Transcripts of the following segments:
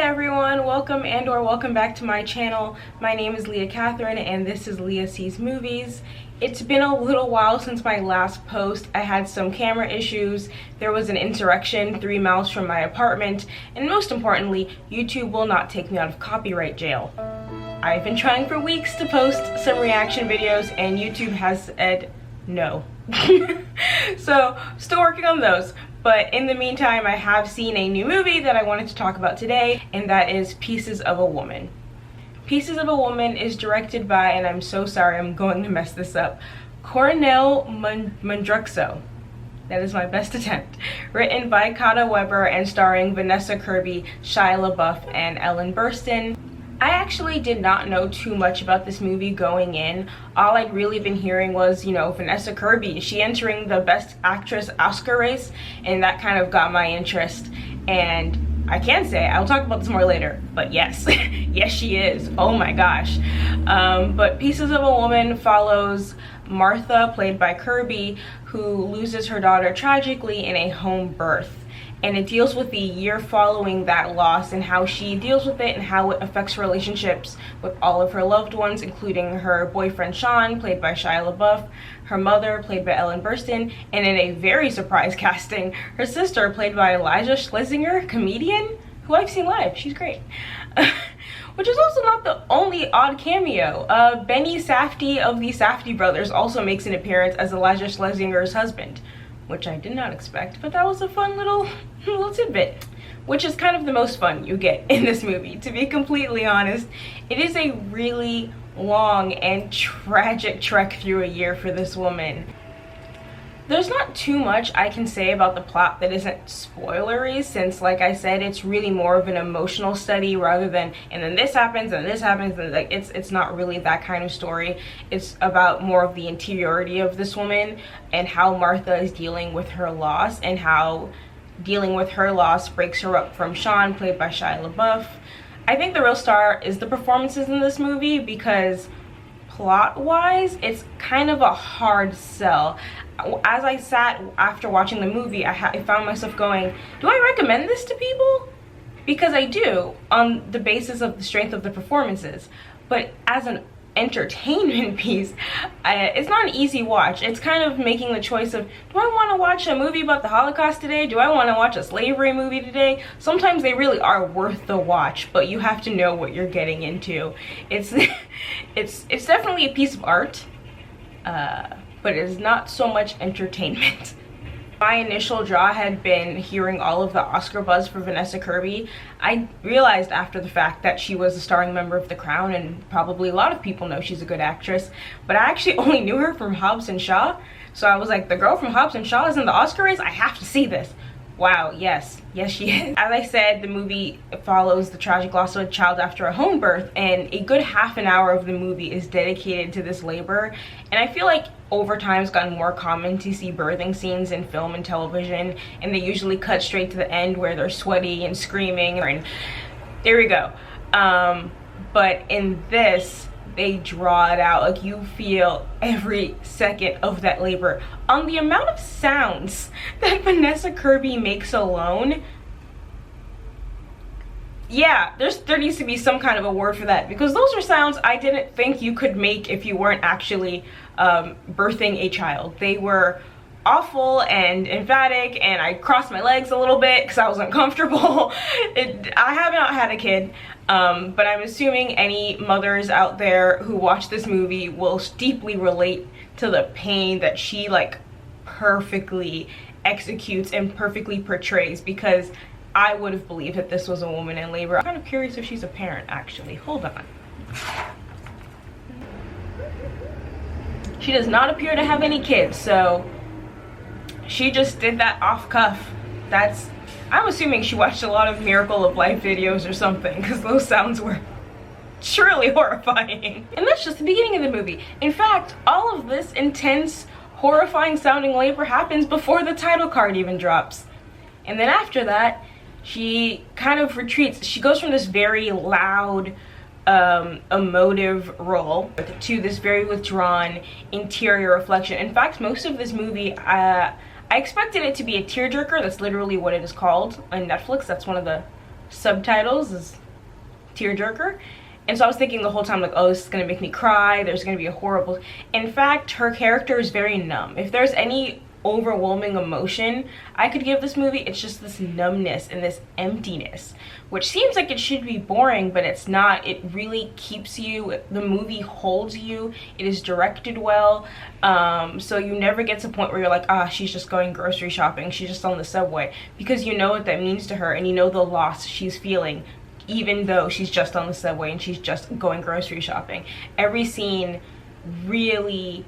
everyone, welcome welcome back to my channel. My name is Leah Catherine and this is Leah Sees Movies. It's been a little while since my last post. I had some camera issues, there was an insurrection 3 miles from my apartment, and most importantly, YouTube will not take me out of copyright jail. I've been trying for weeks to post some reaction videos and YouTube has said no. So, still working on those. But in the meantime, I have seen a new movie that I wanted to talk about today, and that is Pieces of a Woman. Pieces of a Woman is directed by, and I'm so sorry, I'm going to mess this up, Cornell Mundruxo. That is my best attempt. Written by Kata Weber and starring Vanessa Kirby, Shia LaBeouf, and Ellen Burstyn. I actually did not know too much about this movie going in. All I'd really been hearing was, Vanessa Kirby, is she entering the Best Actress Oscar race? And that kind of got my interest. And I can say, I'll talk about this more later, but yes, yes she is. Oh my gosh. But Pieces of a Woman follows Martha, played by Kirby, who loses her daughter tragically in a home birth. And it deals with the year following that loss and how she deals with it and how it affects relationships with all of her loved ones, including her boyfriend Sean, played by Shia LaBeouf, her mother, played by Ellen Burstyn, and in a very surprise casting, her sister, played by Elijah Schlesinger, comedian, who I've seen live. She's great. Which is also not the only odd cameo. Benny Safdie of the Safdie brothers also makes an appearance as Elijah Schlesinger's husband, which I did not expect, but that was a fun little tidbit, which is kind of the most fun you get in this movie, to be completely honest. It is a really long and tragic trek through a year for this woman. There's not too much I can say about the plot that isn't spoilery, since, like I said, it's really more of an emotional study rather than, and then this happens, and this happens, and like it's not really that kind of story. It's about more of the interiority of this woman and how Martha is dealing with her loss and how dealing with her loss breaks her up from Sean, played by Shia LaBeouf. I think the real star is the performances in this movie, because plot-wise, it's kind of a hard sell. As I sat after watching the movie, I found myself going, do I recommend this to people? Because I do, on the basis of the strength of the performances. But as an entertainment piece, it's not an easy watch. It's kind of making the choice of, do I want to watch a movie about the Holocaust today? Do I want to watch a slavery movie today? Sometimes they really are worth the watch, but you have to know what you're getting into. It's it's definitely a piece of art, but it is not so much entertainment. My initial draw had been hearing all of the Oscar buzz for Vanessa Kirby. I realized after the fact that she was a starring member of The Crown, and probably a lot of people know she's a good actress, but I actually only knew her from Hobbs and Shaw. So I was like, the girl from Hobbs and Shaw is in the Oscar race? I have to see this. Wow, yes she is. As I said, the movie follows the tragic loss of a child after a home birth, and a good half an hour of the movie is dedicated to this labor. And I feel like over time it's gotten more common to see birthing scenes in film and television, and they usually cut straight to the end where they're sweaty and screaming, and there we go. But in this, they draw it out. Like, you feel every second of that labor. On the amount of sounds that Vanessa Kirby makes alone, yeah, there needs to be some kind of award for that, because those are sounds I didn't think you could make if you weren't actually birthing a child. They were awful and emphatic, and I crossed my legs a little bit because I was uncomfortable. I have not had a kid, but I'm assuming any mothers out there who watch this movie will deeply relate to the pain that she like perfectly executes and perfectly portrays, because I would have believed that this was a woman in labor. I'm kind of curious if she's a parent, actually. Hold on. She does not appear to have any kids, so she just did that off cuff. I'm assuming she watched a lot of Miracle of Life videos or something, because those sounds were truly horrifying. And that's just the beginning of the movie. In fact, all of this intense, horrifying sounding labor happens before the title card even drops. And then after that, she kind of retreats. She goes from this very loud, emotive role to this very withdrawn interior reflection. In fact, most of this movie, I expected it to be a tearjerker. That's literally what it is called on Netflix. That's one of the subtitles is tearjerker. And so I was thinking the whole time, like, oh, this is gonna make me cry, there's gonna be a horrible... In fact, her character is very numb. If there's any overwhelming emotion I could give this movie, it's just this numbness and this emptiness, which seems like it should be boring, but it's not. It really keeps you, the movie holds you, it is directed well, so you never get to a point where you're like, ah, she's just going grocery shopping, she's just on the subway, because you know what that means to her, and you know the loss she's feeling, even though she's just on the subway and she's just going grocery shopping. Every scene really,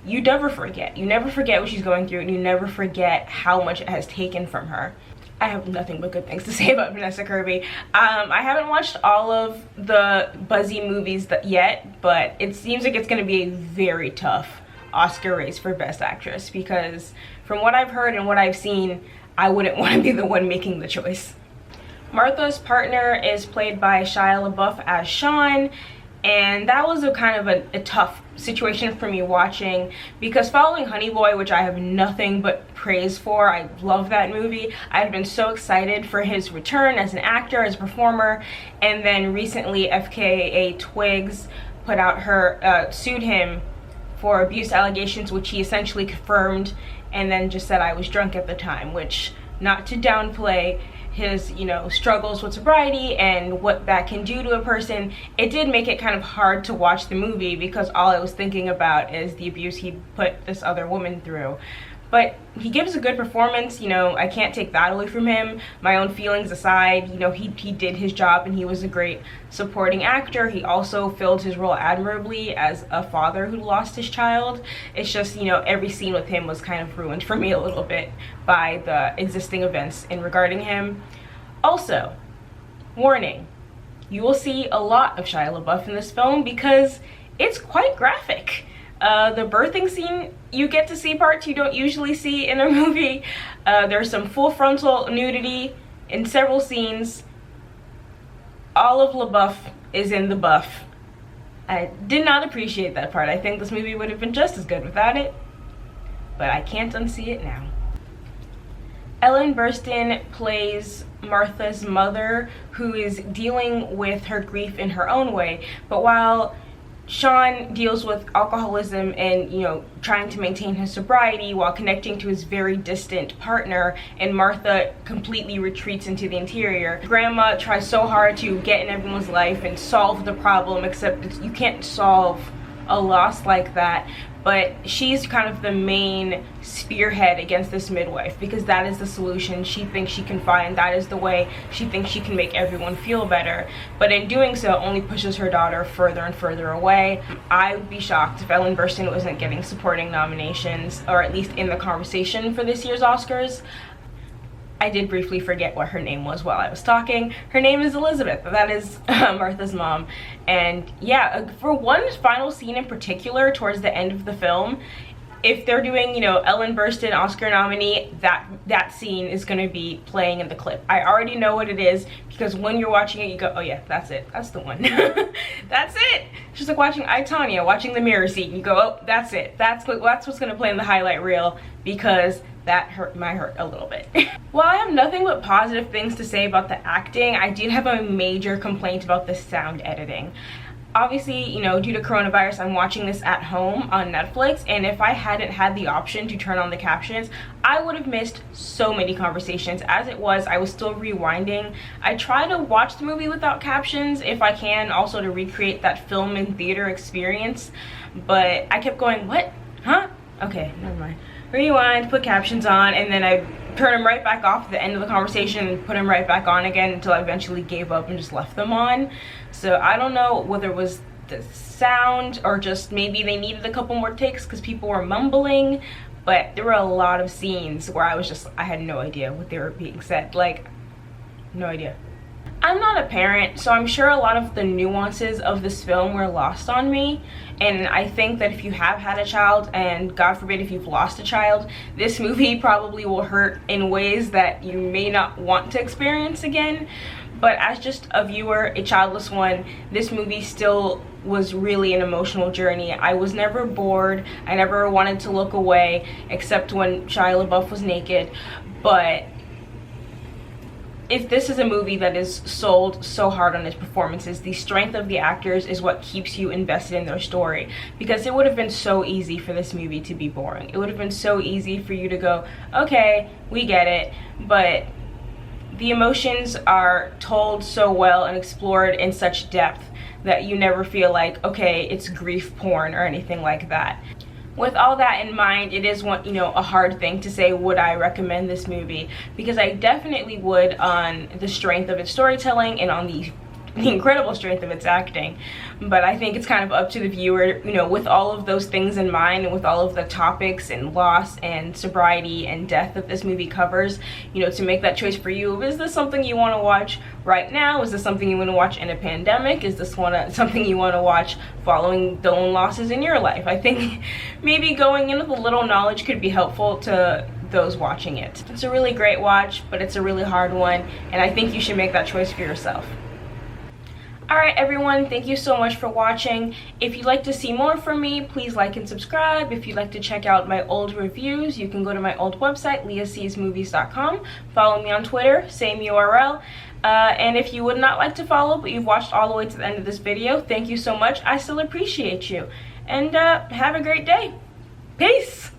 you never forget what she's going through, and you never forget how much it has taken from her. I have nothing but good things to say about Vanessa Kirby. I haven't watched all of the Buzzy movies yet, but it seems like it's going to be a very tough Oscar race for Best Actress, because from what I've heard and what I've seen, I wouldn't want to be the one making the choice. Martha's partner is played by Shia LaBeouf as Sean, and that was a kind of a tough situation for me watching, because following Honey Boy, which I have nothing but praise for, I love that movie, I've been so excited for his return as an actor, as a performer, and then recently FKA Twigs put out sued him for abuse allegations, which he essentially confirmed, and then just said I was drunk at the time, which, not to downplay his, you know, struggles with sobriety and what that can do to a person, it did make it kind of hard to watch the movie, because all I was thinking about is the abuse he put this other woman through. But he gives a good performance, you know, I can't take that away from him. My own feelings aside, you know, he did his job and he was a great supporting actor. He also filled his role admirably as a father who lost his child. It's just, you know, every scene with him was kind of ruined for me a little bit by the existing events in regarding him. Also, warning, you will see a lot of Shia LaBeouf in this film because it's quite graphic. The birthing scene, you get to see parts you don't usually see in a movie. There's some full frontal nudity in several scenes. All of LaBeouf is in the buff. I did not appreciate that part. I think this movie would have been just as good without it, but I can't unsee it now. Ellen Burstyn plays Martha's mother, who is dealing with her grief in her own way, but while Sean deals with alcoholism and, you know, trying to maintain his sobriety while connecting to his very distant partner, and Martha completely retreats into the interior. Grandma tries so hard to get in everyone's life and solve the problem, except you can't solve a loss like that. But she's kind of the main spearhead against this midwife, because that is the solution she thinks she can find. That is the way she thinks she can make everyone feel better. But in doing so, only pushes her daughter further and further away. I would be shocked if Ellen Burstyn wasn't getting supporting nominations, or at least in the conversation for this year's Oscars. I did briefly forget what her name was while I was talking. Her name is Elizabeth. That is Martha's mom. And yeah, for one final scene in particular towards the end of the film, if they're doing, you know, Ellen Burstyn Oscar nominee, that scene is going to be playing in the clip. I already know what it is, because when you're watching it, you go, oh yeah, that's it. That's the one. That's it. It's just like watching I, Tonya, watching the mirror scene. You go, oh, that's it. That's what's going to play in the highlight reel, because that might hurt a little bit. While I have nothing but positive things to say about the acting, I did have a major complaint about the sound editing. Obviously, you know, due to coronavirus, I'm watching this at home on Netflix, and if I hadn't had the option to turn on the captions, I would have missed so many conversations. As it was, I was still rewinding. I try to watch the movie without captions if I can, also to recreate that film and theater experience, but I kept going, what? Huh? Okay, never mind. Rewind, put captions on, and then I turn them right back off at the end of the conversation and put them right back on again until I eventually gave up and just left them on. So I don't know whether it was the sound or just maybe they needed a couple more takes because people were mumbling, but there were a lot of scenes where I had no idea what they were being said. Like, no idea. I'm not a parent, so I'm sure a lot of the nuances of this film were lost on me, and I think that if you have had a child, and God forbid if you've lost a child, this movie probably will hurt in ways that you may not want to experience again. But as just a viewer, a childless one, this movie still was really an emotional journey. I was never bored. I never wanted to look away, except when Shia LaBeouf was naked. But if this is a movie that is sold so hard on its performances, the strength of the actors is what keeps you invested in their story, because it would have been so easy for this movie to be boring. It would have been so easy for you to go, okay, we get it, but the emotions are told so well and explored in such depth that you never feel like, okay, it's grief porn or anything like that. With all that in mind, it is a hard thing to say, would I recommend this movie? Because I definitely would, on the strength of its storytelling and on the incredible strength of its acting. But I think it's kind of up to the viewer, with all of those things in mind, and with all of the topics and loss and sobriety and death that this movie covers, to make that choice for you. Is this something you want to watch right now? Is this something you want to watch in a pandemic? Is this something you want to watch following the own losses in your life? I think maybe going in with a little knowledge could be helpful to those watching it. It's a really great watch, but it's a really hard one, and I think you should make that choice for yourself. Alright everyone, thank you so much for watching. If you'd like to see more from me, please like and subscribe. If you'd like to check out my old reviews, you can go to my old website, leahseesmovies.com. Follow me on Twitter, same URL. And if you would not like to follow, but you've watched all the way to the end of this video, thank you so much. I still appreciate you. And have a great day. Peace!